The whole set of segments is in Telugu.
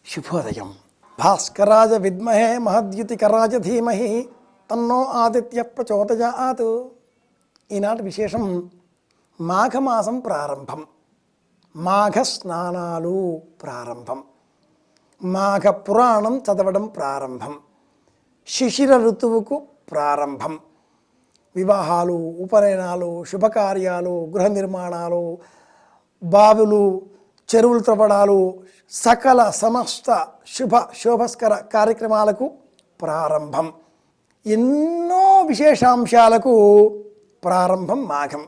శుభోదయం. భాస్కరాయ విద్మహే మహద్యుతికరాయ ధీమహి తన్నో ఆదిత్య ప్రచోదయాత్. ఈనాటి విశేషం మాఘమాసం ప్రారంభం, మాఘ స్నానాలు ప్రారంభం, మాఘ పురాణం చదవడం ప్రారంభం, శిశిర ఋతువుకు ప్రారంభం. వివాహాలు, ఉపనయనాలు, శుభకార్యాలు, గృహ నిర్మాణాలు, బావులు, చెరువులు త్రవ్వడాలు, సకల సమస్త శోభస్కర కార్యక్రమాలకు ప్రారంభం. ఎన్నో విశేషాంశాలకు ప్రారంభం మాఘం.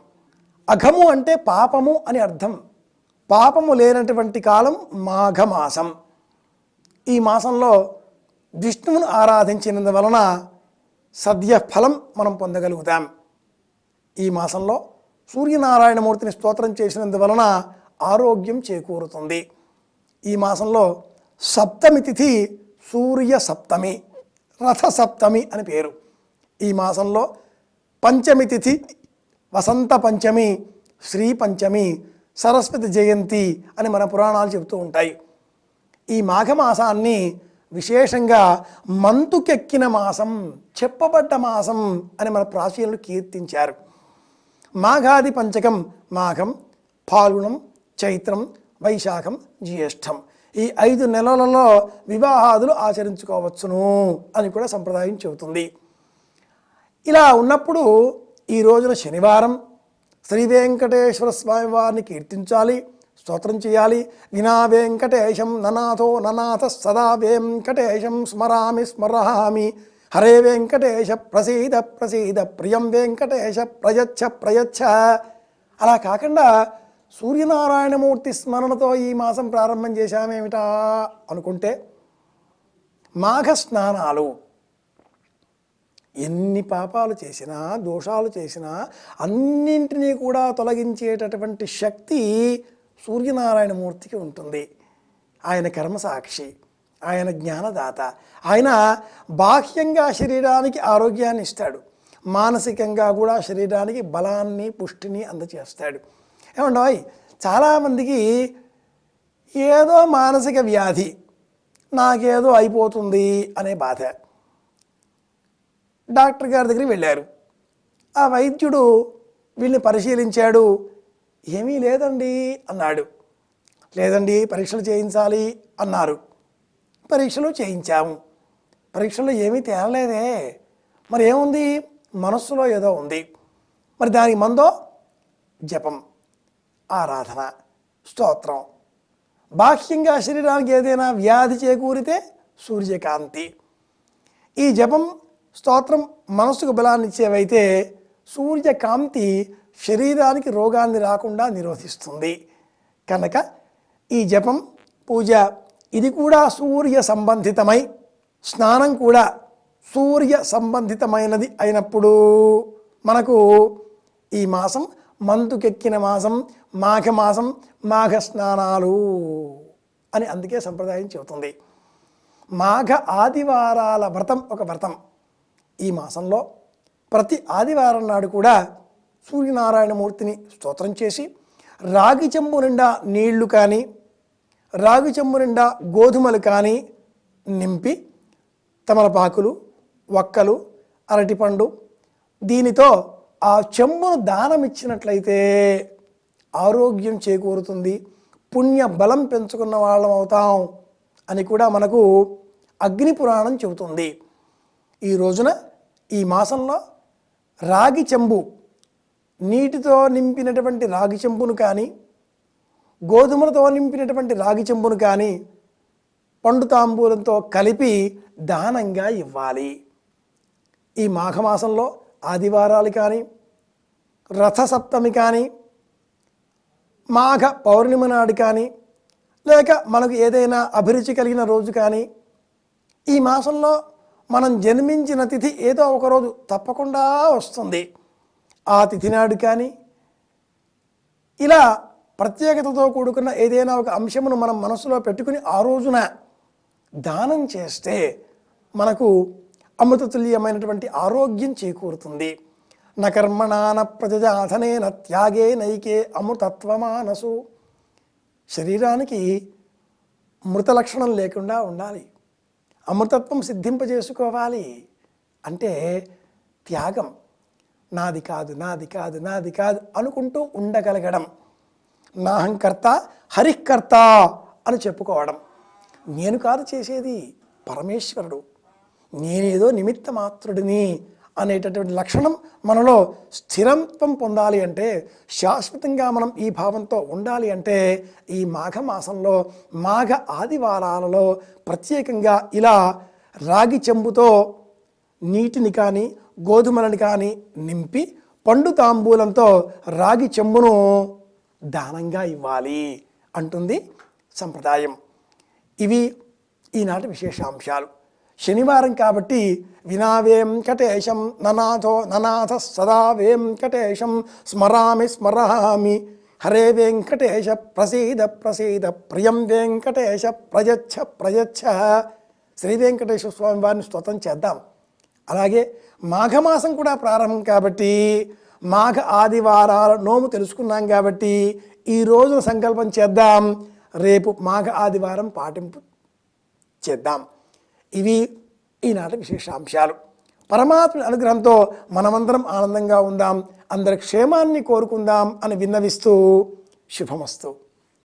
అఘము అంటే పాపము అని అర్థం. పాపము లేనటువంటి కాలం మాఘమాసం. ఈ మాసంలో విష్ణువును ఆరాధించినందువలన సద్య ఫలం మనం పొందగలుగుతాం. ఈ మాసంలో సూర్యనారాయణమూర్తిని స్తోత్రం చేసినందువలన ఆరోగ్యం చేకూరుతుంది. ఈ మాసంలో సప్తమి తిథి సూర్య సప్తమి, రథ సప్తమి అని పేరు. ఈ మాసంలో పంచమి తిథి వసంత పంచమి, శ్రీ పంచమి, సరస్వతి జయంతి అని మన పురాణాలు చెబుతూ ఉంటాయి. ఈ మాఘమాసాన్ని విశేషంగా మంతుకెక్కిన మాసం, చెప్పబడ్డ మాసం అని మన ప్రాచీనులు కీర్తించారు. మాఘాది పంచకం మాఘం, ఫాల్గుణం, చైత్రం, వైశాఖం, జ్యేష్ఠం. ఈ 5 నెలలలో వివాహాదులు ఆచరించుకోవచ్చును అని కూడా సంప్రదాయం చెబుతుంది. ఇలా ఉన్నప్పుడు ఈ రోజున శనివారం శ్రీ వెంకటేశ్వర స్వామి వారిని కీర్తించాలి, స్తోత్రం చేయాలి. వినా వెంకటేశం ననాథో ననాథ సదా వెంకటేశం స్మరామి స్మరామి. హరే వెంకటేశ ప్రసీద ప్రసీద, ప్రియం వెంకటేశ ప్రయచ్ఛ ప్రయచ్ఛ. అలా కాకుండా సూర్యనారాయణమూర్తి స్మరణతో ఈ మాసం ప్రారంభం చేశామేమిటా అనుకుంటే, మాఘ స్నానాలు ఎన్ని పాపాలు చేసినా, దోషాలు చేసినా అన్నింటినీ కూడా తొలగించేటటువంటి శక్తి సూర్యనారాయణమూర్తికి ఉంటుంది. ఆయన కర్మసాక్షి, ఆయన జ్ఞానదాత. ఆయన బాహ్యంగా శరీరానికి ఆరోగ్యాన్ని ఇస్తాడు, మానసికంగా కూడా శరీరానికి బలాన్ని, పుష్టిని అందచేస్తాడు. ఏమంటాయి, చాలామందికి ఏదో మానసిక వ్యాధి, నాకేదో అయిపోతుంది అనే బాధ. డాక్టర్ గారి దగ్గరికి వెళ్ళారు. ఆ వైద్యుడు వీళ్ళని పరిశీలించాడు. ఏమీ లేదండి అన్నాడు. లేదండి, పరీక్షలు చేయించాలి అన్నారు. పరీక్షలు చేయించాము. పరీక్షల్లో ఏమీ తేలలేదే. మరి ఏముంది? మనస్సులో ఏదో ఉంది. మరి దానికి మందో జపం, ఆరాధన, స్తోత్రం. బాహ్యంగా శరీరానికి ఏదైనా వ్యాధి చేకూరితే సూర్యకాంతి. ఈ జపం, స్తోత్రం మనస్సుకు బలాన్ని ఇచ్చేవైతే సూర్యకాంతి శరీరానికి రోగాన్ని రాకుండా నిరోధిస్తుంది. కనుక ఈ జపం, పూజ ఇది కూడా సూర్య సంబంధితమై, స్నానం కూడా సూర్య సంబంధితమైనది అయినప్పుడు మనకు ఈ మాసం మంతుకెక్కిన మాసం, మాఘమాసం, మాఘ స్నానాలు అని అందుకే సంప్రదాయం చెబుతుంది. మాఘ ఆదివారాల వ్రతం ఒక వ్రతం. ఈ మాసంలో ప్రతి ఆదివారం నాడు కూడా సూర్యనారాయణమూర్తిని స్తోత్రం చేసి, రాగి చెంబు నిండా నీళ్లు కానీ, రాగి చెంబు నిండా గోధుమలు కానీ నింపి, తమలపాకులు, వక్కలు, అరటిపండు, దీనితో ఆ చెంబును దానం ఇచ్చినట్లయితే ఆరోగ్యం చేకూరుతుంది, పుణ్య బలం పెంచుకున్న వాళ్ళం అవుతాం అని కూడా మనకు అగ్ని పురాణం చెబుతుంది. ఈ రోజున ఈ మాసంలో రాగి చెంబు, నీటితో నింపినటువంటి రాగి చెంబును కానీ, గోధుమలతో నింపినటువంటి రాగి చెంబును కానీ పండు తాంబూలంతో కలిపి దానంగా ఇవ్వాలి. ఈ మాఘమాసంలో ఆదివారాలు కానీ, రథసప్తమి కానీ, మాఘ పౌర్ణిమ నాడు కానీ, లేక మనకు ఏదైనా అభిరుచి కలిగిన రోజు కానీ, ఈ మాసంలో మనం జన్మించిన తిథి ఏదో ఒకరోజు తప్పకుండా వస్తుంది. ఆ తిథి నాడు కానీ, ఇలా ప్రత్యేకతతో కూడుకున్న ఏదైనా ఒక అంశమును మనం మనసులో పెట్టుకుని ఆ రోజున దానం చేస్తే మనకు అమృతతుల్యమైనటువంటి ఆరోగ్యం చేకూరుతుంది. నకర్మణాన ప్రజాధనేన త్యాగే నైకే అమృతత్వమానసు. శరీరానికి మృత లక్షణం లేకుండా ఉండాలి, అమృతత్వం సిద్ధింపజేసుకోవాలి. అంటే త్యాగం, నాది కాదు నాది కాదు నాది కాదు అనుకుంటూ ఉండగలగడం, నాహంకర్త హరికర్త అని చెప్పుకోవడం. నేను కాదు చేసేది, పరమేశ్వరుడు, నేనేదో నిమిత్త మాత్రుడిని అనేటటువంటి లక్షణం మనలో స్థిరత్వం పొందాలి అంటే, శాశ్వతంగా మనం ఈ భావంతో ఉండాలి అంటే ఈ మాఘమాసంలో మాఘ ఆదివారాలలో ప్రత్యేకంగా ఇలా రాగి చెంబుతో నీటిని కానీ గోధుమలను కానీ నింపి పండు తాంబూలంతో రాగి చెంబును దానంగా ఇవ్వాలి అంటుంది సంప్రదాయం. ఇవి ఈనాటి విశేషాంశాలు. శనివారం కాబట్టి వినా వెంకటేశం ననాథో ననాథ సదా వెంకటేశం స్మరామి స్మరామి హరే వెంకటేశ ప్రసీద ప్రసీద ప్రియం వెంకటేశ ప్రయచ్ఛ ప్రయచ్ఛ. శ్రీ వెంకటేశ్వర స్వామి వారిని స్తోత్రం చేద్దాం. అలాగే మాఘమాసం కూడా ప్రారంభం కాబట్టి మాఘ ఆదివారాల నోము తెలుసుకున్నాం కాబట్టి ఈరోజు సంకల్పం చేద్దాం, రేపు మాఘ ఆదివారం పాటింపు చేద్దాం. ఇవి ఈనాటి విశేషాంశాలు. పరమాత్మ అనుగ్రహంతో మనమందరం ఆనందంగా ఉందాం, అందరి క్షేమాన్ని కోరుకుందాం అని విన్నవిస్తూ శుభమస్తు.